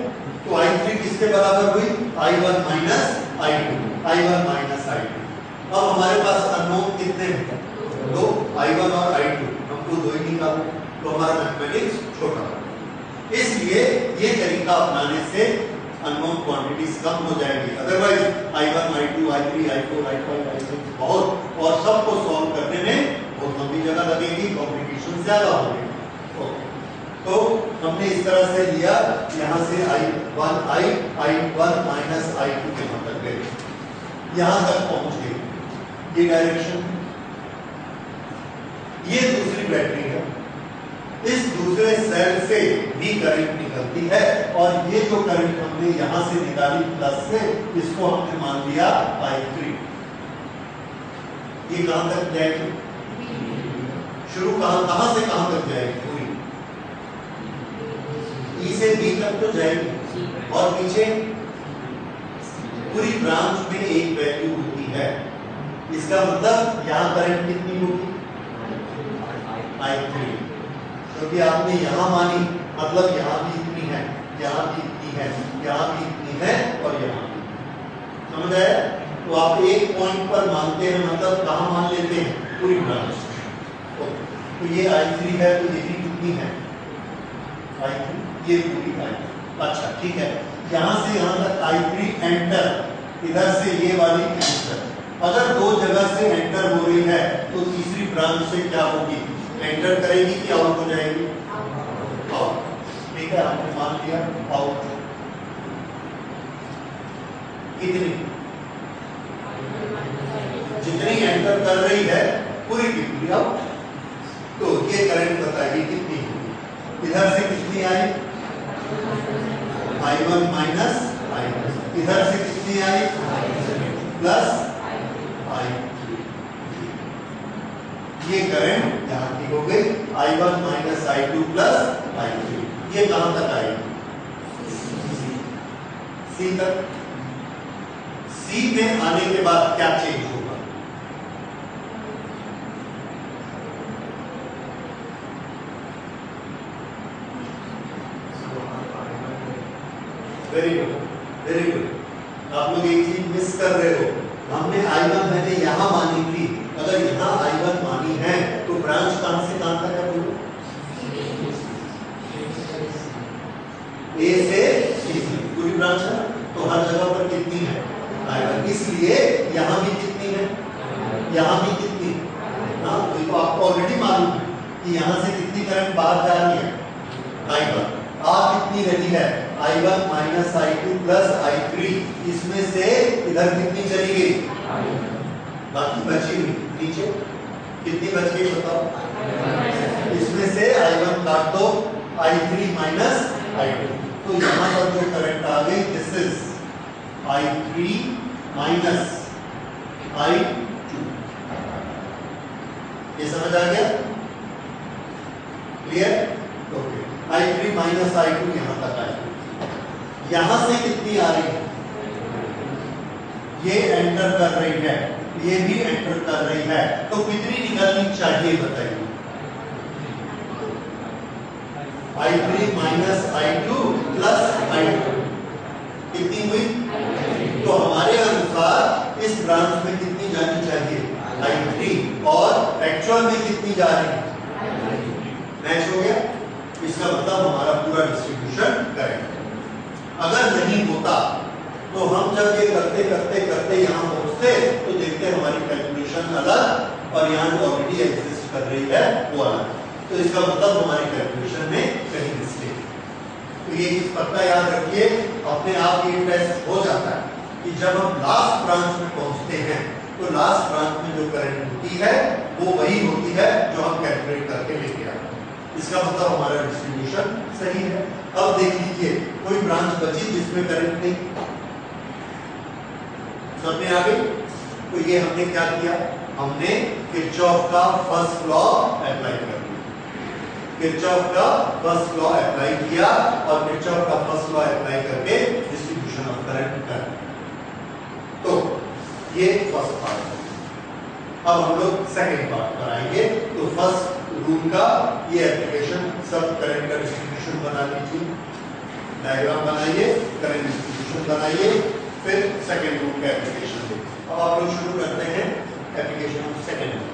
तो I3 किसके बराबर हुई? I1 minus I2, I1 minus I2। अब हमारे पास अननोन कितने हैं? दो, I1 और I2, हमको दो ही निकालना, तो हमारा मैथमेटिक्स छोटा है। इसलिए ये तरीका अपनाने से अननोन क्वांटिटीज कम हो जाएंगी। Otherwise I1, I2, I3, I4, I5, I6 बहुत, और सबको सॉल्व करने में बहुत लंबी जगह लगेगी, कॉम्प्लिकेशन ज्यादा होंगे। तो हमने इस तरह से लिया, यहां से I1 माइनस I2 के यहाँ तक गए, यहां तक पहुंच गए। ये डायरेक्शन, ये दूसरी बैटरी है, इस दूसरे सेल से भी करंट निकलती है, और ये जो करंट हमने यहां से निकाली प्लस से, इसको हमने मान लिया I3। ये कहां तक जाएगी? शुरू कहां से कहां तक जाएगी? पूरी ई से बी तक तो जाएगी, और पीछे पूरी ब्रांच में एक वैल्यू होती है। इसका मतलब यहां करंट कितनी होगी? I3, क्योंकि आपने यहां मानी, मतलब यहां भी इतनी है, यहां भी इतनी है, यहां भी इतनी है, और यहां भी। समझ आया? तो आप एक पॉइंट पर मानते हैं, मतलब कहां मान लेते हैं? पूरी ब्रांच। तो ये I3 है, तो ये भी कितनी है? I3, ये पूरी I3। अच्छा ठीक है, यहां से यहां तक I3 एंटर, इधर से ये वाली एंटर। अगर दो जगह से एंटर हो रही है, तो तीसरी ब्रांच से क्या होगी? एंटर करेगी कि आउट हो जाएगी? आउट। ठीक है, हमने मान लिया आउट। कितनी? जितनी एंटर कर रही है पूरी की पूरी आउट। तो ये करंट बताइए कितनी होगी? इधर से कितनी आई? I1 minus I2। इधर से कितनी आई? Plus I3। ये करंट यहाँ की हो गई I1 minus I2 plus I3। ये कहां तक आई? C तक। C में आने के बाद क्या चेंज होगा? Very good, very good. आप लोग एक चीज मिस कर रहे हो, हमने I1 मैंने यहां मानी थी, अगर यहां I1 मानी है तो ब्रांच कहां से कहां तक है? बोलो। A से C, पूरी ब्रांच है, तो हर जगह पर कितनी है? I1। इसलिए यहां भी कितनी है? यहां भी कितनी? हाँ, तो आपको ऑलरेडी मालूम है कि यहां से कितनी करंट बाहर जा रही है? I1। आप कितनी रेडी है? I1 minus I2 plus I3। इसमें से इधर कितनी चली गई? बाकी बची हुई नीचे कितनी बच गई बताओ? इसमें से I1 काट दो, I3 माइनस I2। तो यहां पर जो करंट आ गई, this is I3 minus I2। ये समझ आ गया? Clear? Okay. I3 minus I2 यहां तक आई। यहां से कितनी आ रही है? ये एंटर कर रही है, ये भी एंटर कर रही है, तो कितनी निकलनी चाहिए बताइए? I3 minus I2 plus I2। कितनी हुई? तो हमारे अनुसार इस ब्रांच में कितनी जानी चाहिए? I3। और एक्चुअल में कितनी जा रही है? मैच हो गया? इसका मतलब हमारा पूरा डिस्ट्रीब्यूशन करेक्ट। अगर नहीं होता तो हम जब ये करते करते करते यहाँ पहुंचते तो देखते हमारी कैलकुलेशन अलग और यहाँ जो ऑलरेडी एग्जिस्ट कर रही है वो अलग। तो इसका मतलब हमारी कैलकुलेशन में कहीं मिस्टेक। तो ये चीज पक्का याद रखिए, अपने आप ये टेस्ट हो जाता है कि जब हम लास्ट ब्रांच में पहुंचते हैं तो लास्ट ब्रांच में जो करंट होती है वो वही होती है जो हम कैलकुलेट करके लेके आए। इसका मतलब हमारा डिस्ट्रीब्यूशन सही है। अब देख लीजिए कोई ब्रांच बची जिसमें करंट नहीं, समझ में आ गई? तो ये हमने क्या किया, हमने किरचॉफ का फर्स्ट लॉ अप्लाई कर दिया। किरचॉफ का फर्स्ट लॉ अप्लाई किया और किरचॉफ का फर्स्ट लॉ अप्लाई करके डिस्ट्रीब्यूशन ऑफ करंट कर। तो ये फर्स्ट पार्ट है। अब हम लोग सेकंड पार्ट पर आएंगे। तो फर्स्ट रूल का ये एप्लीकेशन, सब करंट का डिस्ट्रीब्यूशन बना लीजिए, डायग्राम बनाइए, करंट डिस्ट्रीब्यूशन बनाइए, फिर सेकंड रूल का एप्लीकेशन देखिए। अब आप लोग शुरू करते हैं application of second rule.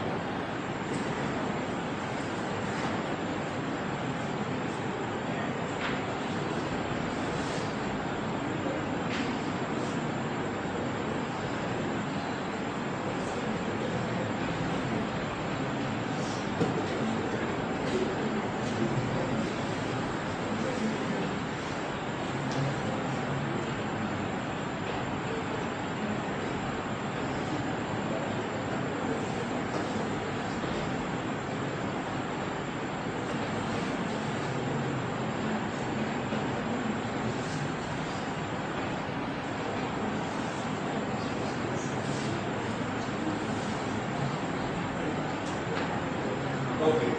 Okay,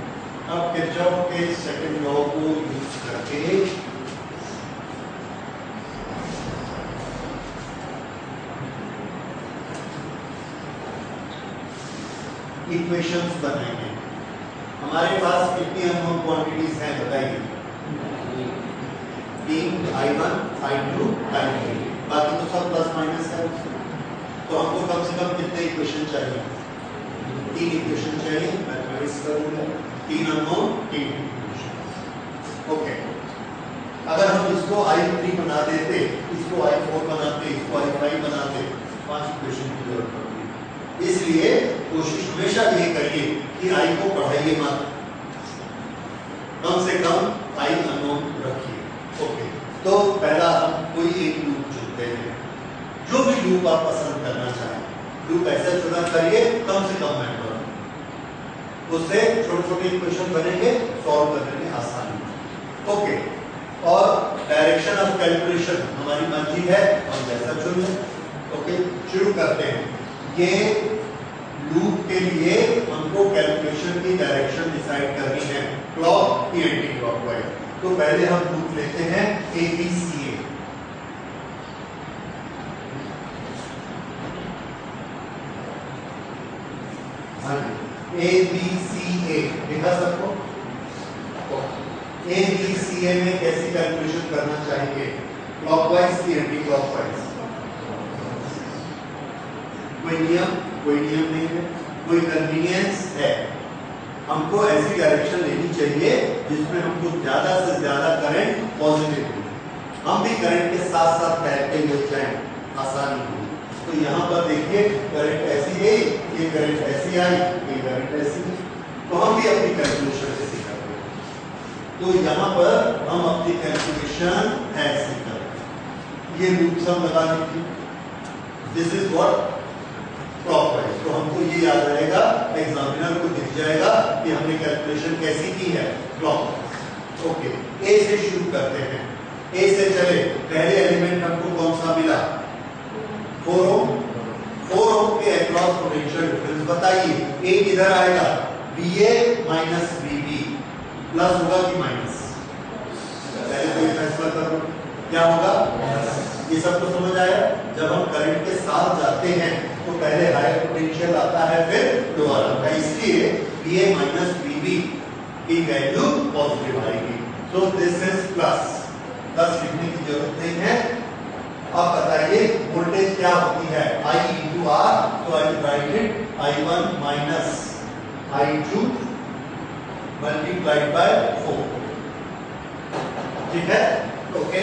अब किरचॉफ के सेकंड लॉ को यूज करके इक्वेशंस बनाएंगे। हमारे पास कितनी अननोन क्वांटिटीज हैं बताइए? 3, I1, I2, I3, बाकी तो सब प्लस माइनस है। तो हमको कम से कम कितने इक्वेशन चाहिए? 3 इक्वेशन चाहिए। मैथमेटिक्स करूंगा, 3 अननोन 3 इक्वेशन। ओके, अगर हम इसको I3 बना देते, इसको I4 बनाते, इसको I5 बनाते, 5 इक्वेशन की जरूरत पड़ती है। इसलिए कोशिश हमेशा ये करिए कि I को बढ़ाइए मत, कम से कम I अननोन रखिए। ओके, तो पहला हम कोई एक लूप चुनते हैं, जो भी लूप आप पसंद करना चाहें। लूप ऐसा चुना करिए कम से कम मेंबर, उससे छोटे छोटे इक्वेशन बनेंगे, सॉल्व करने में आसानी। ओके, और डायरेक्शन ऑफ कैलकुलेशन हमारी मर्जी है, हम जैसा चुन लें। ओके, शुरू करते हैं। ये लूप के लिए हमको कैलकुलेशन की डायरेक्शन डिसाइड करनी है, क्लॉक की एंटी क्लॉकवाइज। तो पहले हम लूप लेते हैं ABCA। ABCA लिखा सबको? ABCA में कैसी कैलकुलेशन करना चाहिए? क्लॉकवाइज की एंटी क्लॉकवाइज? कोई नियम नहीं है, कोई कन्वीनियंस है। हमको ऐसी डायरेक्शन लेनी चाहिए जिसमें हमको ज्यादा से ज्यादा करंट पॉजिटिव हो, हम भी करंट के साथ साथ तैरते हुए जाएं, आसानी हो। तो यहाँ पर देखिए करंट ऐसी गई, ये करंट ऐसी आई, ये करंट ऐसी गई, तो हम भी अपनी कैलकुलेशन ऐसी करते हैं। तो यहाँ पर हम अपनी कैलकुलेशन ऐसी करें। ये लूप सब लगा लीजिए, दिस इज व्हाट क्लॉकवाइज। तो हमको ये याद रहेगा, एग्जामिनर को दिख जाएगा कि हमने कैलकुलेशन कैसी की है, क्लॉकवाइज। ओके, ए से शुरू करते हैं। ए से चले, पहले एलिमेंट हमको कौन सा मिला? 4 ओम। 4 ओम के अक्रॉस पोटेंशियल डिफरेंस बताइए। ए किधर आएगा? VA माइनस VB, प्लस होगा कि माइनस? पहले कोई फैसला करो, क्या होगा? ये सब तो समझ आया। जब हम करंट के साथ जाते हैं तो पहले हायर पोटेंशियल आता है, फिर लोअर आता है, इसलिए VA माइनस VB की वैल्यू पॉजिटिव आएगी। So this is plus, plus लिखने की जरूरत नहीं है। अब बताइए वोल्टेज क्या होती है? I into R, so I will write it I1 minus I2 multiplied by 4। ठीक है? ओके,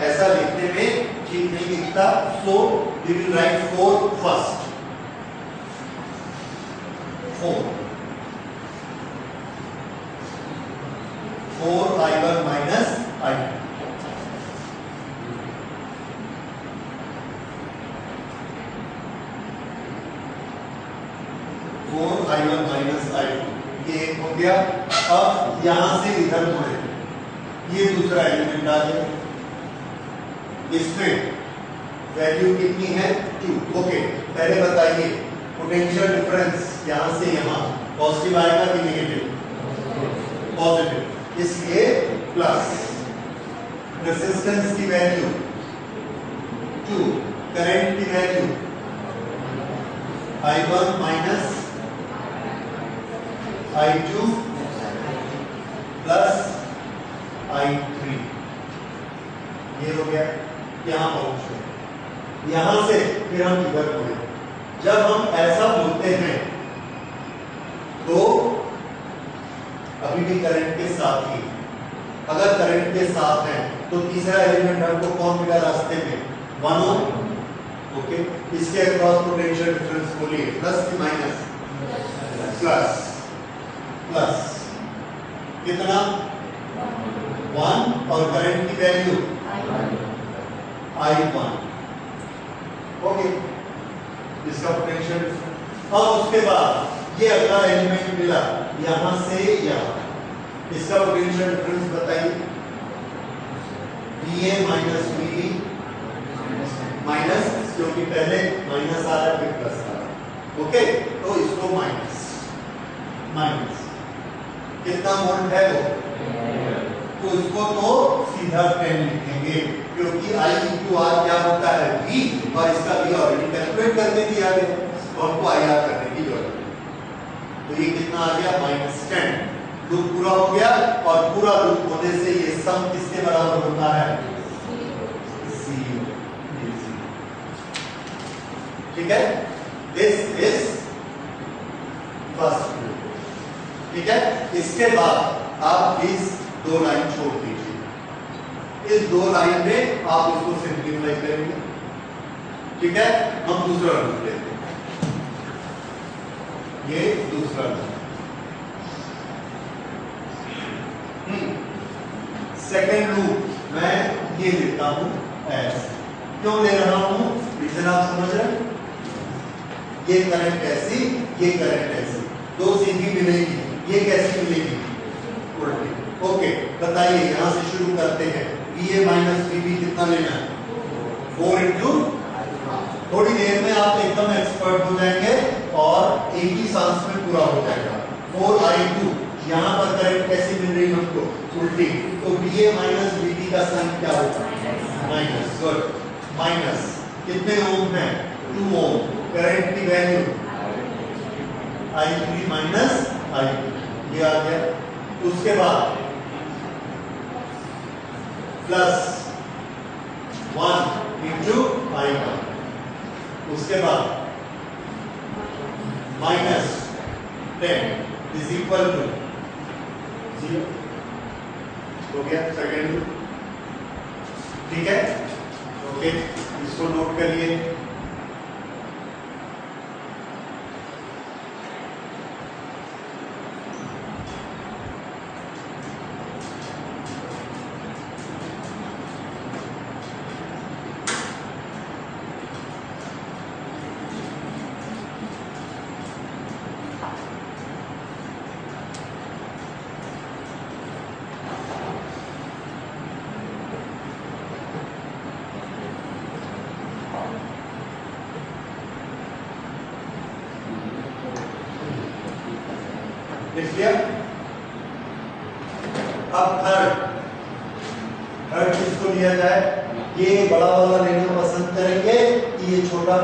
ऐसा लिखने में ठीक नहीं दिखता, so we will write 4 first। 4 I1 minus I2। I1 minus I2, ये एक हो गया। अब यहां से इधर मुड़े, ये दूसरा एलिमेंट आ गया, इसमें वैल्यू कितनी है? 2। ओके, पहले बताइए पोटेंशियल डिफरेंस यहां से यहां पॉजिटिव आएगा कि नेगेटिव? पॉजिटिव, इसलिए प्लस। रेजिस्टेंस की वैल्यू 2, करंट की value I1 minus I2 plus I3। ये हो गया, यहां पहुंचे। यहां से फिर हम इधर बोले। जब हम ऐसा बोलते हैं तो अभी भी करंट के साथ ही, अगर करंट के साथ है तो तीसरा एलिमेंट हमको कौन मिला रास्ते में? 1 ओम। ओके, इसके अक्रॉस पोटेंशियल डिफरेंस बोलिए, प्लस की माइनस? प्लस। प्लस कितना? 1 और करंट की वैल्यू I1। ओके, इसका पोटेंशियल डिफरेंस। और उसके बाद ये अगला एलिमेंट मिला यहां से यहां, इसका पोटेंशियल डिफरेंस बताइए। VA माइनस VB माइनस, क्योंकि पहले माइनस आ रहा है फिर प्लस आ रहा है। ओके, तो इसको माइनस माइनस कितना वोल्ट है वो? तो इसको तो सीधा 10 लिखेंगे, क्योंकि I into R क्या होता है? V, और इसका V ऑलरेडी कैलकुलेट करके दिया है, तो हमको IR करने की जरूरत है। तो ये कितना आ गया? -10। लूप पूरा हो गया, और पूरा लूप होने से ये सम किसके बराबर होता है? 0। ठीक है, दिस इज फर्स्ट लूप। ठीक है, इसके बाद आप इस 2 लाइन छोड़ दीजिए। इस 2 लाइन में आप इसको सिंप्लीफाई करेंगे। ठीक है, हम दूसरा लूप लेते हैं। ये दूसरा लूप, सेकेंड लूप मैं ये लेता हूं ऐसे। क्यों ले रहा हूं? रीजन आप समझ रहे हैं? ये करंट ऐसी, ये करंट ऐसी, दो सीधी मिलेगी, ये कैसी मिलेगी? उल्टी। ओके, बताइए, यहां से शुरू करते हैं। VA माइनस VB कितना लेना है? 4 इंटू, थोड़ी देर में आप एकदम एक्सपर्ट हो जाएंगे और एक ही सांस में पूरा हो जाएगा। 4I2, यहां पर करंट कैसी मिल रही हमको? उल्टी। तो VA माइनस VB का साइन क्या होगा? माइनस। गुड, माइनस कितने ओम है? 2 ओम। करंट की वैल्यू I3 माइनस I2, ये आ गया। उसके बाद प्लस 1 इंटू I1, उसके बाद माइनस 10 इज इक्वल टू 0 हो गया सेकेंड लूप। ठीक है, ओके, इसको नोट करिए। लिख लिया। अब थर्ड किसको लिया जाए? ये बड़ा वाला लेना पसंद करेंगे कि ये छोटा?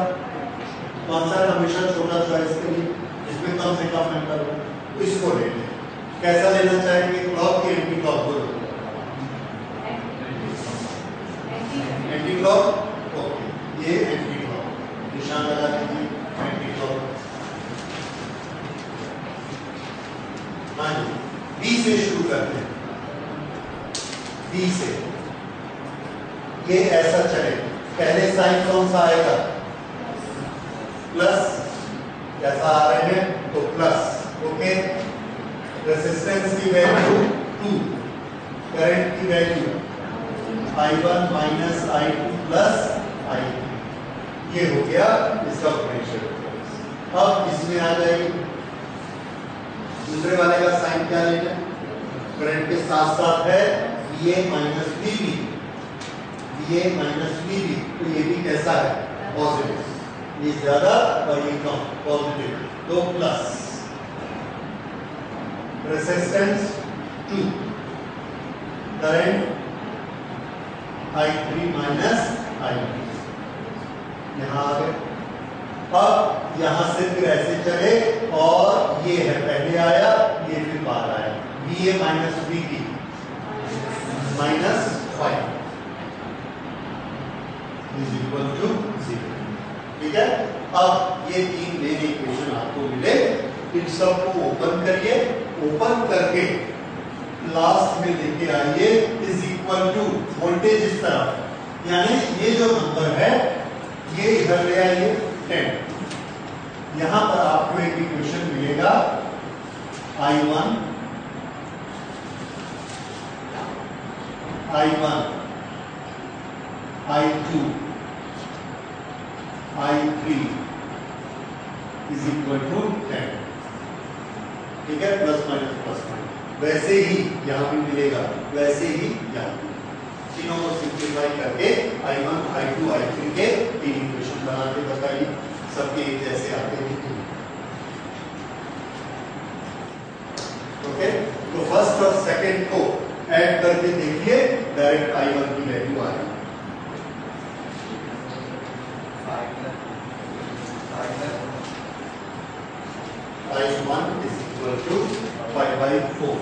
कौन सा? हमेशा छोटा चॉइस करिए, जिसमें कम से कम नंबर हो, तो इसको ले लें। कैसा लेना चाहेंगे? क्लॉक की एंटी क्लॉक? बोलो। Anti clock. ओके, ये एंटी क्लॉक, निशान लगा दीजिए, एंटी क्लॉक। हाँ जी, बी से शुरू करते हैं। बी से ये ऐसा चले, पहले साइन कौन सा आएगा? प्लस। जैसा आ रहे हैं तो प्लस। ओके, रेजिस्टेंस की वैल्यू 2, करंट की value I1 minus I2 plus I3, ये हो गया इसका पोटेंशियल डिफरेंस। अब इसमें आ जाएगी, दूसरे वाले का साइन क्या लेना? करंट के साथ साथ है VA minus VB, VA minus VB, तो ये भी कैसा है? पॉजिटिव। ये ज्यादा और ये कम, पॉजिटिव, तो plus resistance 2, current I3 minus I1 यहां आ गए। अब यहां से फिर ऐसे चले और ये है पहले आया, ये फिर बाद आया, VA minus VB minus 5 is equal to 0। ठीक है, अब ये तीन मेन इक्वेशन आपको मिले, इन सब को ओपन करिए, ओपन करके लास्ट में लेके आइए इज इक्वल टू वोल्टेज इस तरफ, यानी ये जो नंबर है ये इधर ले आइए 10। यहां पर आपको एक इक्वेशन मिलेगा I1 I2 I3 is equal to 10। ठीक है, प्लस माइनस, वैसे ही यहां भी मिलेगा, वैसे ही यहां भी। तीनों को सिंप्लीफाई करके I1 I2 I3 के तीन इक्वेशन बना के बताइए, सबके एक जैसे आते हैं। ओके, तो फर्स्ट और सेकंड को ऐड करके देखिए, डायरेक्ट I1 की वैल्यू आ रही है। I1 is equal to 5/4।